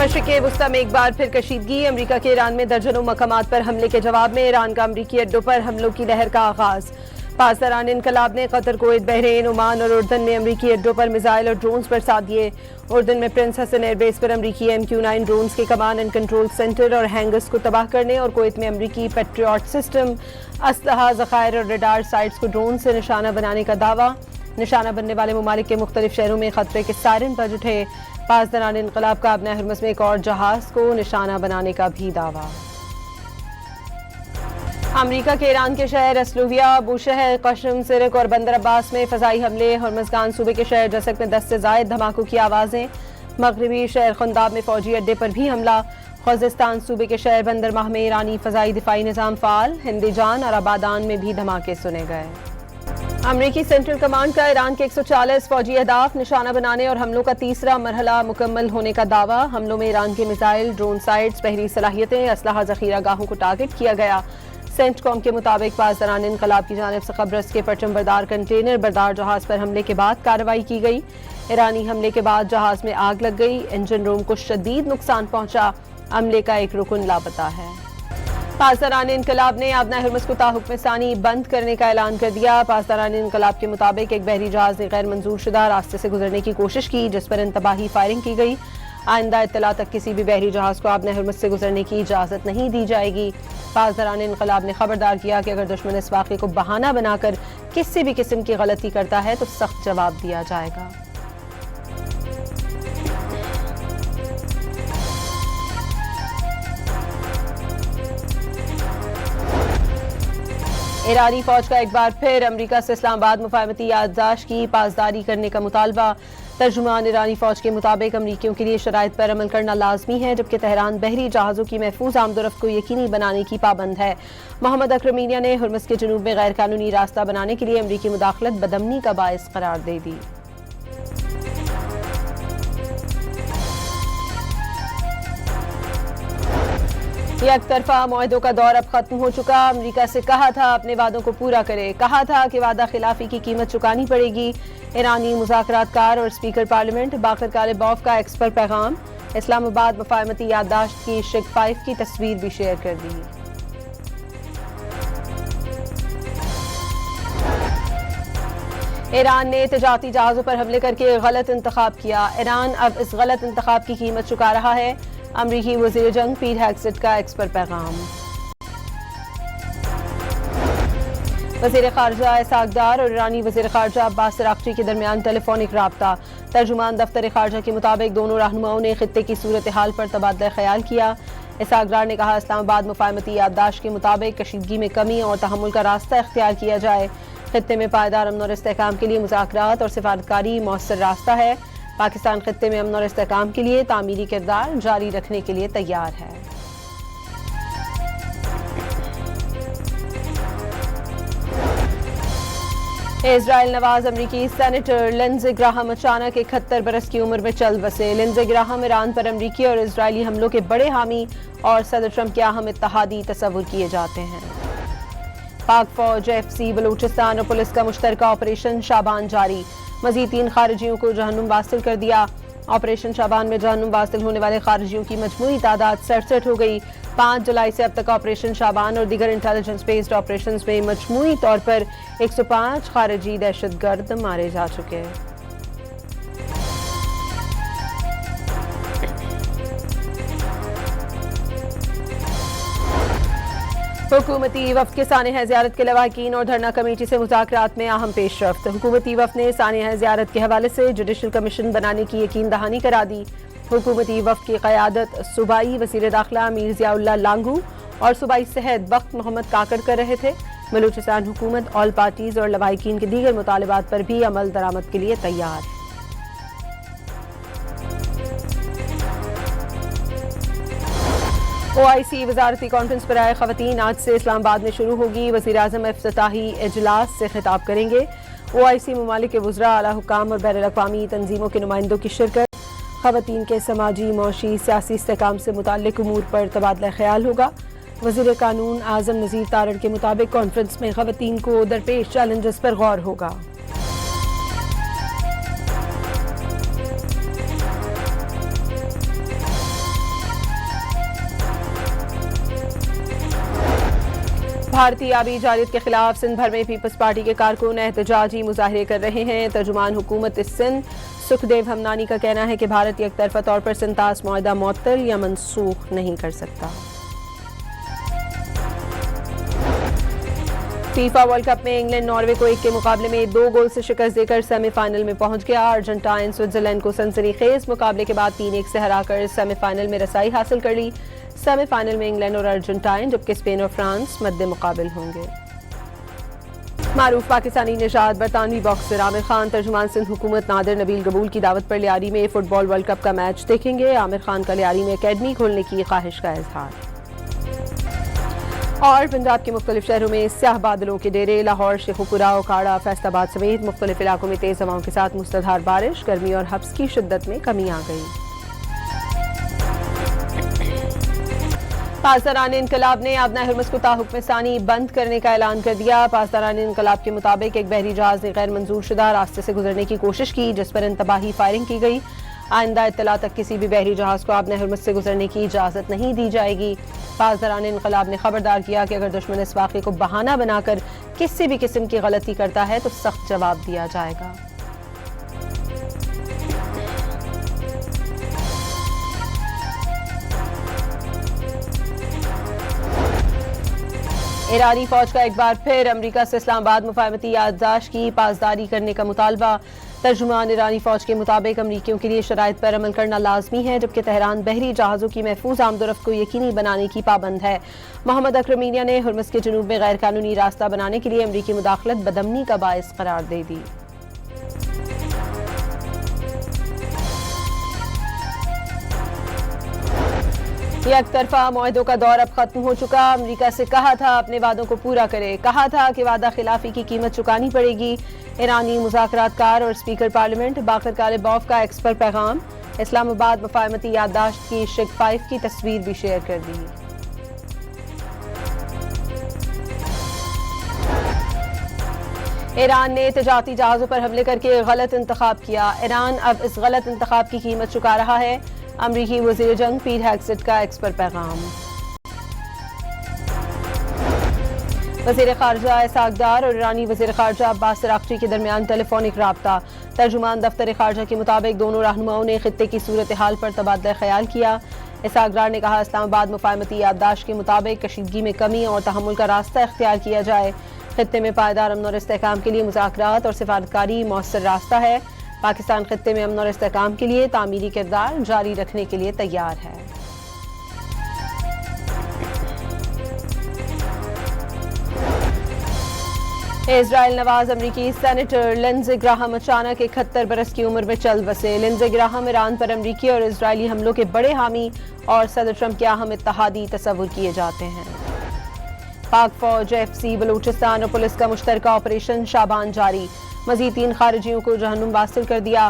मशरिक़ वुस्ता में एक बार फिर कशीदगी। अमरीका के ईरान में दर्जनों मकामात पर हमले के जवाब में ईरान का अमरीकी अड्डों पर हमलों की लहर का आगाज। पासदारान इनकलाब ने कतर, कुवैत, बहरीन, ओमान और उर्दन में अमरीकी अड्डों पर मिसाइल और ड्रोन्स बरसा दिए। उर्दन में प्रिंस हसन एयरबेस पर अमरीकी MQ-9 ड्रोन्स के कमांड एंड कंट्रोल सेंटर और हैंगर्स को तबाह करने और कुवैत में अमरीकी पैट्रियट सिस्टम, असलहा, ज़खायर और रडार साइट्स को ड्रोन से निशाना बनाने का दावा। निशाना बनने वाले ममालिक के मुख्तलिफ शहरों में खतरे के सायरन बज उठे। पासदारान इनकलाब का अपना हरमस में एक और जहाज को निशाना बनाने का भी दावा। अमरीका के ईरान के शहर असलूहिया, बूशहर, कशम, सिरक और बंदर अब्बास में फ़ज़ाई हमले। हरमज़गान सूबे के शहर जसक में 10 से ज़ायद धमाकों की आवाज़ें। मगरबी शहर खुंदाब में फ़ौजी अड्डे पर भी हमला। खुज़िस्तान सूबे के शहर बंदरमाह में ईरानी फ़ज़ाई दिफाई निज़ाम फ़ाल। हिंदीजान और आबादान में भी धमाके सुने गए। अमरीकी सेंट्रल कमांड का ईरान के 140 फ़ौजी अहदाफ निशाना बनाने और हमलों का तीसरा मरहला मुकम्मल होने का दावा। हमलों में ईरान के मिसाइल, ड्रोन साइट्स, बहरी सलाहियतें, असलहा ज़ख़ीरा गाहों को टारगेट किया गया। सेंटकॉम के मुताबिक पासदारान इनकलाब की जानिब से कब्रस के परचम बरदार कंटेनर बरदार जहाज पर हमले के बाद कार्रवाई की गई। ईरानी हमले के बाद जहाज में आग लग गई। इंजन रूम को शदीद नुकसान पहुंचा। अमले का एक रुकन लापता है। पासदारान इनकलाब ने आबना हरमस को ताहुक्म सानी बंद करने का ऐलान कर दिया। पासदारान इनकलाब के मुताबिक एक बहरी जहाज ने गैर मंजूर शुदा रास्ते से गुजरने की कोशिश की, जिस पर इंतबाही फायरिंग की गई। आइंदा इत्तला तक किसी भी बहरी जहाज को आबना हरमस से गुजरने की इजाज़त नहीं दी जाएगी। पासदारान इनकलाब ने खबरदार किया कि अगर दुश्मन इस वाक़े को बहाना बनाकर किसी भी किस्म की गलती करता है तो सख्त जवाब दिया जाएगा। ईरानी फौज का एक बार फिर अमरीका से इस्लामाबाद मुफाहमती याददाश्त की पासदारी करने का मुतालबा। तर्जुमान ईरानी फौज के मुताबिक अमरीकियों के लिए शराइत पर अमल करना लाजमी है, जबकि तेहरान बहरी जहाज़ों की महफूज आमदोरफ्त को यकीनी बनाने की पाबंद है। मोहम्मद अकरमीनिया ने हुर्मुज़ के जनूब में गैर कानूनी रास्ता बनाने के लिए अमरीकी मुदाखलत बदअमनी का बायस करार दे दी। एक तरफा मुआहदों का दौर अब खत्म हो चुका। अमरीका से कहा था अपने वादों को पूरा करे, कहा था कि वादा खिलाफी की कीमत चुकानी पड़ेगी। ईरानी मुज़ाकरातकार और स्पीकर पार्लियामेंट बाकर कालिबॉफ का एक्स पर पैगाम। इस्लामाबाद मुफाहमती याददाश्त की शिक 5 की तस्वीर भी शेयर कर दी। ईरान ने तिजारती जहाज़ों पर हमले करके गलत इंतखाब किया। ईरान अब इस गलत इंतखाब की कीमत चुका रहा है। अमरीकी वज़ीर जंग पीट हेग्सेट का एक्स पर पैगाम। वज़ीर ख़ारजा इसहाक़ डार और ईरानी वज़ीर ख़ारजा अब्बास अराग़ची के दरमियान टेलीफोनिक राब्ता। तर्जुमान दफ्तर ख़ारजा के मुताबिक दोनों रहनुमाओं ने खित्ते की सूरत हाल पर तबादला ख़याल किया। इसहाक़ डार ने कहा, इस्लामाबाद मुफाहमती याददाश्त के मुताबिक कशीदगी में कमी और तहम्मुल का रास्ता इख्तियार किया जाए। खित्ते में पायदार अमन और इस्तेहकाम के लिए मुज़ाकरात और सिफारतकारी मौसर रास्ता है। पाकिस्तान खित्ते में अमन और इस्तेहकाम के लिए तामीरी किरदार जारी रखने के लिए तैयार है। इजराइल नवाज अमरीकी सेनेटर लिंडसे ग्राहम अचानक 71 बरस की उम्र में चल बसे। लिंडसे ग्राहम ईरान पर अमरीकी और इजरायली हमलों के बड़े हामी और सदर ट्रंप के अहम इत्तहादी तस्वुर किए जाते हैं। पाक फौज, FC, बलूचिस्तान और पुलिस का मुश्तरका ऑपरेशन शाबान जारी। मजीद 3 खारिजियों को जहन्नुम वासिल कर दिया। ऑपरेशन शाबान में जहन्नुम वासिल होने वाले खारिजियों की मजमूई तादाद 67 हो गई। 5 जुलाई से अब तक ऑपरेशन शाबान और दीगर इंटेलिजेंस बेस्ड ऑपरेशन में मजमूई तौर पर 105 खारिजी दहशतगर्द मारे जा चुके हैं। हुकूमती वफ्द के सानिया ज़ियारत के लवाहिकीन और धरना कमेटी से मुज़ाकरात में अहम पेशरफ्त। हुकूमती वफ्द ने सानिया ज़ियारत के हवाले से जुडिशल कमीशन बनाने की यकीन दहानी करा दी। हुकूमती वफ्द की क़यादत सूबाई वज़ीर दाखिला मीर ज़ियाउल्लाह लांगू और सूबाई सेहत बख्त मोहम्मद काकड़ कर रहे थे। बलूचिस्तान हुकूमत ऑल पार्टीज़ और लवाहिकीन के दीगर मुतालबात पर भी अमल दरामद के लिए तैयार है। OIC वजारती कॉन्फ्रेंस पर आए खवातीन आज से इस्लामाबाद में शुरू होगी। वज़ीर आज़म इफ्तिताही इजलास से खिताब करेंगे। OIC ममालिक के वज़रा, आला हुक्काम और बैनुल-अक़वामी तंजीमों के नुमाइंदों की शिरकत। खवातीन के समाजी, मौशी, सियासी इस्तेहकाम से मुताल्लिक उमूर पर तबादला ख्याल होगा। वज़ीर कानून आज़म नज़ीर तारड़ के मुताबिक कॉन्फ्रेंस में खवातीन को दरपेश चैलेंजेस पर गौर होगा। بھارتی آبی جارید کے خلاف سندھ بھر میں پیپلز پارٹی کے کارکن احتجاجی مظاہرے کر رہے ہیں۔ ترجمان حکومت سندھ سکھدیو ہمنانی کا کہنا ہے کہ بھارت یک طرفہ طور پر سنتاس معاہدہ معطل یا منسوخ نہیں کر سکتا۔ فیفا ورلڈ کپ میں انگلینڈ ناروے کو 1 کے مقابلے میں 2 گول سے شکست دے کر سیمی فائنل میں پہنچ گیا۔ ارجنٹائن سوئٹزرلینڈ کو سنسنی خیز مقابلے کے بعد 3-1 سے ہرا کر سیمی فائنل میں رسائی حاصل کر لی۔ سیمی فائنل میں انگلینڈ اور ارجنٹائن جبکہ اسپین اور فرانس مد مقابل ہوں گے۔ معروف پاکستانی نژاد برطانوی باکسر عامر خان ترجمان سندھ حکومت نادر نبیل قبول کی دعوت پر لیاری میں فٹ بال ورلڈ کپ کا میچ دیکھیں گے۔ عامر خان کا لیاری میں اکیڈمی کھولنے کی خواہش کا اظہار۔ اور پنجاب کے مختلف شہروں میں سیاہ بادلوں کے ڈیرے، لاہور، شیخوپورہ، اوکھاڑا، فیصل آباد سمیت مختلف علاقوں میں تیز ہواؤں کے ساتھ موسلادھار بارش، گرمی اور حبس کی شدت میں کمی آ گئی۔ پاسداران انقلاب نے آبنہ ہرمز کو تاحکم ثانی بند کرنے کا اعلان کر دیا۔ پاسداران انقلاب کے مطابق ایک بحری جہاز نے غیر منظور شدہ راستے سے گزرنے کی کوشش کی جس پر انتباہی فائرنگ کی گئی۔ آئندہ اطلاع تک کسی بھی بحری جہاز کو آبنہ ہرمز سے گزرنے کی اجازت نہیں دی جائے گی۔ پاسداران انقلاب نے خبردار کیا کہ اگر دشمن اس واقعے کو بہانہ بنا کر کسی بھی قسم کی غلطی کرتا ہے تو سخت جواب دیا جائے گا۔ ایرانی فوج کا ایک بار پھر امریکہ سے اسلام آباد مفاہمتی یادداشت کی پاسداری کرنے کا مطالبہ۔ ترجمان ایرانی فوج کے مطابق امریکیوں کے لیے شرائط پر عمل کرنا لازمی ہے جبکہ تہران بحری جہازوں کی محفوظ آمد و رفت کو یقینی بنانے کی پابند ہے۔ محمد اکرمینیا نے ہرمز کے جنوب میں غیر قانونی راستہ بنانے کے لیے امریکی مداخلت بدامنی کا باعث قرار دے دی۔ یک طرفہ معاہدوں کا دور اب ختم ہو چکا۔ امریکہ سے کہا تھا اپنے وعدوں کو پورا کرے، کہا تھا کہ وعدہ خلافی کی قیمت چکانی پڑے گی۔ ایرانی مذاکرات کار اور اسپیکر پارلیمنٹ باقر کالباف کا ایکس پر پیغام۔ اسلام آباد مفاہمتی یادداشت کی شگ 5 کی تصویر بھی شیئر کر دی۔ ایران نے تجارتی جہازوں پر حملے کر کے غلط انتخاب کیا۔ ایران اب اس غلط انتخاب کی قیمت چکا رہا ہے۔ امریکی وزیر جنگ پیٹ ہیگسٹ کا ایکس پر پیغام۔ وزیر خارجہ اسحاق ڈار اور ایرانی وزیر خارجہ عباس عراقچی کے درمیان ٹیلی فونک رابطہ۔ ترجمان دفتر خارجہ کے مطابق دونوں رہنماؤں نے خطے کی صورتحال پر تبادلہ خیال کیا۔ اسحاق ڈار نے کہا اسلام آباد مفاہمتی یادداشت کے مطابق کشیدگی میں کمی اور تحمل کا راستہ اختیار کیا جائے۔ خطے میں پائیدار امن اور استحکام کے لیے مذاکرات اور سفارتکاری مؤثر راستہ ہے۔ پاکستان خطے میں امن اور استحکام کے لیے تعمیری کردار جاری رکھنے کے لیے تیار ہے۔ اسرائیل نواز امریکی سینیٹر لنزے گراہم اچانک 71 برس کی عمر میں چل بسے۔ لنزے گراہم ایران پر امریکی اور اسرائیلی حملوں کے بڑے حامی اور صدر ٹرمپ کے اہم اتحادی تصور کیے جاتے ہیں۔ پاک فوج FCC بلوچستان اور پولیس کا مشترکہ آپریشن شابان جاری۔ مزید 3 خارجیوں کو جہنم واصل کر دیا۔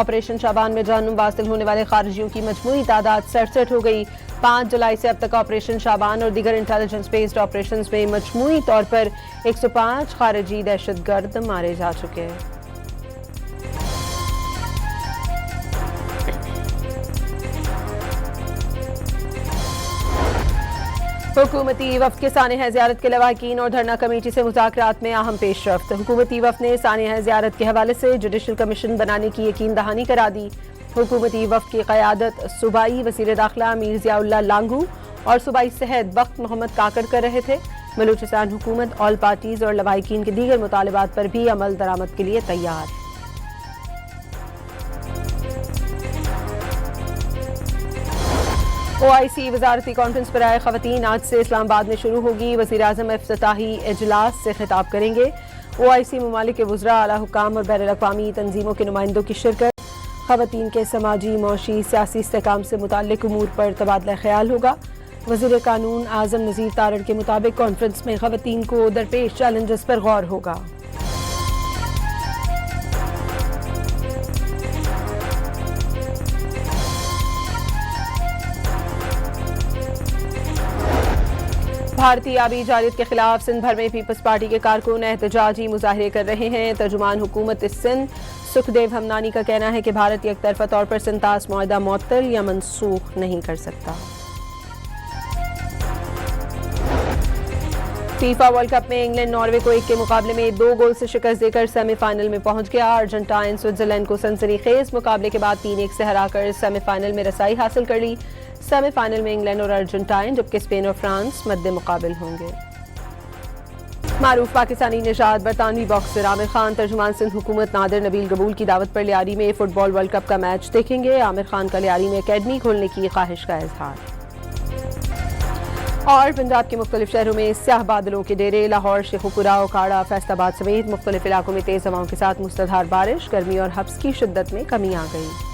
آپریشن شابان میں جہنم واصل ہونے والے خارجیوں کی مجموعی تعداد 67 ہو گئی۔ 5 جولائی سے اب تک آپریشن شابان اور دیگر انٹیلیجنس بیسڈ آپریشنز میں مجموعی طور پر 105 خارجی دہشت گرد مارے جا چکے۔ حکومتی وفد کے سانحہ زیارت کے لواحقین اور دھرنا کمیٹی سے مذاکرات میں اہم پیش رفت۔ حکومتی وفد نے سانحہ زیارت کے حوالے سے جوڈیشل کمیشن بنانے کی یقین دہانی کرا دی۔ حکومتی وفد کی قیادت صوبائی وزیر داخلہ میر ضیاء اللہ لانگو اور صوبائی صحت بخت محمد کاکڑ کر رہے تھے۔ بلوچستان حکومت آل پارٹیز اور لواحقین کے دیگر مطالبات پر بھی عمل درآمد کے لیے تیار ہے۔ OIC وزارتی کانفرنس برائے خواتین آج سے اسلام آباد میں شروع ہوگی۔ وزیراعظم افتتاحی اجلاس سے خطاب کریں گے۔ OIC ممالک کے وزراء، اعلیٰ حکام اور بین الاقوامی تنظیموں کے نمائندوں کی شرکت۔ خواتین کے سماجی، معاشی، سیاسی استحکام سے متعلق امور پر تبادلہ خیال ہوگا۔ وزیر قانون اعظم نذیر تارڑ کے مطابق کانفرنس میں خواتین کو درپیش چیلنجز پر غور ہوگا۔ بھارتی آبی جارید کے خلاف سندھ بھر میں پیپلز پارٹی کے کارکن احتجاجی مظاہرے کر رہے ہیں۔ ترجمان حکومت سندھ سکھدیو ہمنانی کا کہنا ہے کہ بھارت یک طرفہ طور پر سنتاس معاہدہ معطل یا منسوخ نہیں کر سکتا۔ फीफा वर्ल्ड कप में इंग्लैंड नॉर्वे को 1 के मुकाबले में 2 गोल से शिकस्त देकर सेमीफाइनल में पहुंच गया। अर्जेंटाइन स्विट्जरलैंड को सनसनीखेज मुकाबले के बाद 3-1 से हराकर सेमीफाइनल में रसाई हासिल कर ली। सेमीफाइनल में इंग्लैंड और अर्जेंटाइन जबकि स्पेन और फ्रांस मद्दे मुकाबिल होंगे। मारूफ पाकिस्तानी निशाद बरतानवी बॉक्सर आमिर खान तर्जुमान सिंध हुकूमत नादिर नबील गबूल की दावत पर लियारी में फुटबॉल वर्ल्ड कप का मैच देखेंगे। आमिर खान का लियारी में अकेडमी खोलने की ख्वाहिश का इजहार। और पंजाब के मुख्तलिफ शहरों में स्याह बादलों के डेरे। लाहौर, शेखुपुरा, ओकाड़ा, फैसलाबाद समेत मुख्तलिफ इलाकों में तेज हवाओं के साथ मुसलधार बारिश। गर्मी और हब्स की शिद्दत में कमी आ गई।